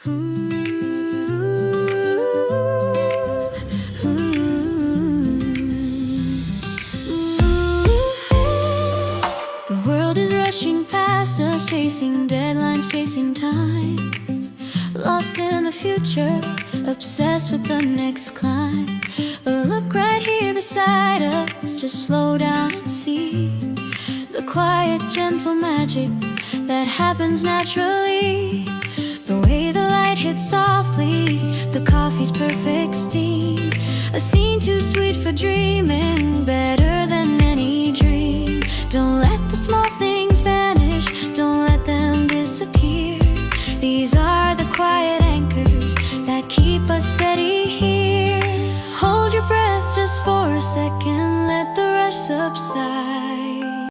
The world is rushing past us, chasing deadlines, chasing time. Lost in the future, obsessed with the next climb. But look right here beside us, just slow down and see the quiet, gentle magic that happens naturally. The way the light hits softly, the coffee's perfect steam, a scene too sweet for dreaming.